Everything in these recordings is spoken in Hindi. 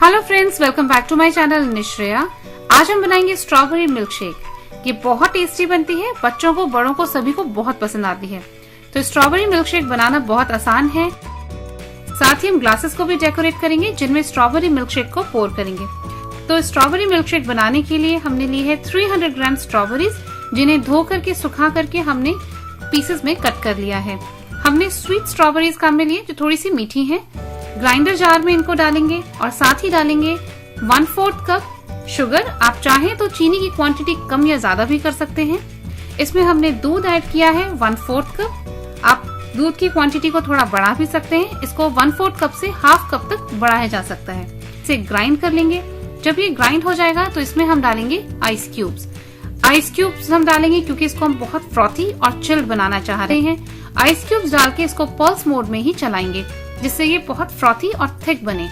Hello friends, welcome back to my channel Nishreya. आज हम बनाएंगे स्ट्रॉबेरी मिल्क शेक। ये बहुत टेस्टी बनती है, बच्चों को बड़ों को सभी को बहुत पसंद आती है। तो स्ट्रॉबेरी मिल्क शेक बनाना बहुत आसान है। साथ ही हम ग्लासेस को भी डेकोरेट करेंगे जिनमें स्ट्रॉबेरी मिल्क शेक को पोर करेंगे। तो स्ट्रॉबेरी मिल्क शेक बनाने के लिए हमने ली है 300 ग्राम स्ट्रॉबेरीज, जिन्हें धो करके सुखा करके हमने पीसेस में कट कर लिया है। हमने स्वीट स्ट्रॉबेरीज काम में लिए जो थोड़ी सी मीठी है। ग्राइंडर जार में इनको डालेंगे और साथ ही डालेंगे 1/4 कप शुगर। आप चाहें तो चीनी की क्वांटिटी कम या ज्यादा भी कर सकते हैं। इसमें हमने दूध ऐड किया है 1/4 कप। आप दूध की क्वांटिटी को थोड़ा बढ़ा भी सकते हैं। इसको 1/4 कप से ½ कप तक बढ़ाया जा सकता है। इसे ग्राइंड कर लेंगे। जब ये ग्राइंड हो जाएगा तो इसमें हम डालेंगे आइस क्यूब्स। आइस क्यूब्स हम डालेंगे क्योंकि इसको हम बहुत फ्रॉथी और चिल्ड बनाना चाह रहे हैं। आइस क्यूब्स डाल के इसको पल्स मोड में ही चलाएंगे जिससे ये बहुत फ्रॉथी और थिक बने।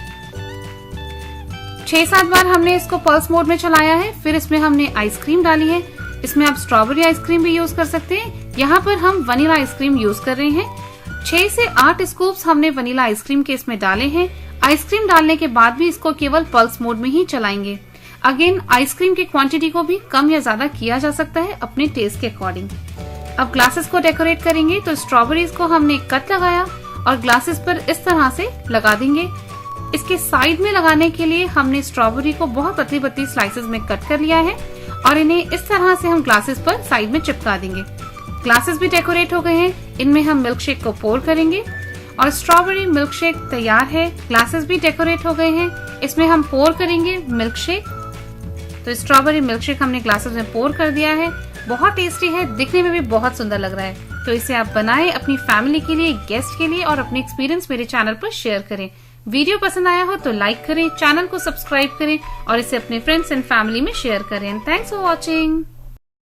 6-7 बार हमने इसको पल्स मोड में चलाया है। फिर इसमें हमने आइसक्रीम डाली है। इसमें आप स्ट्रॉबेरी आइसक्रीम भी यूज कर सकते हैं। यहाँ पर हम वनीला आइसक्रीम यूज कर रहे हैं। 6 से 8 स्कूप्स हमने वनीला आइसक्रीम के इसमें डाले हैं। आइसक्रीम डालने के बाद भी इसको केवल पल्स मोड में ही चलाएंगे। अगेन आइसक्रीम की क्वांटिटी को भी कम या ज्यादा किया जा सकता है अपने टेस्ट के अकॉर्डिंग। अब ग्लासेस को डेकोरेट करेंगे। तो स्ट्रॉबेरीज को हमने कट लगाया और ग्लासेस पर इस तरह से लगा देंगे। इसके साइड में लगाने के लिए हमने स्ट्रॉबेरी को बहुत पतली पतली स्लाइसेस में कट कर लिया है और इन्हें इस तरह से हम ग्लासेस पर साइड में चिपका देंगे। ग्लासेस भी डेकोरेट हो गए हैं। इनमें हम मिल्क शेक को पोर करेंगे और स्ट्रॉबेरी मिल्क शेक तैयार है। ग्लासेस भी डेकोरेट हो गए हैं। इसमें हम पोर करेंगे मिल्क शेक। तो स्ट्रॉबेरी मिल्क शेक हमने ग्लासेस में पोर कर दिया है। बहुत टेस्टी है, दिखने में भी बहुत सुंदर लग रहा है। तो इसे आप बनाएं अपनी फैमिली के लिए, गेस्ट के लिए और अपने एक्सपीरियंस मेरे चैनल पर शेयर करें। वीडियो पसंद आया हो तो लाइक करें, चैनल को सब्सक्राइब करें और इसे अपने फ्रेंड्स एंड फैमिली में शेयर करें। Thanks for watching.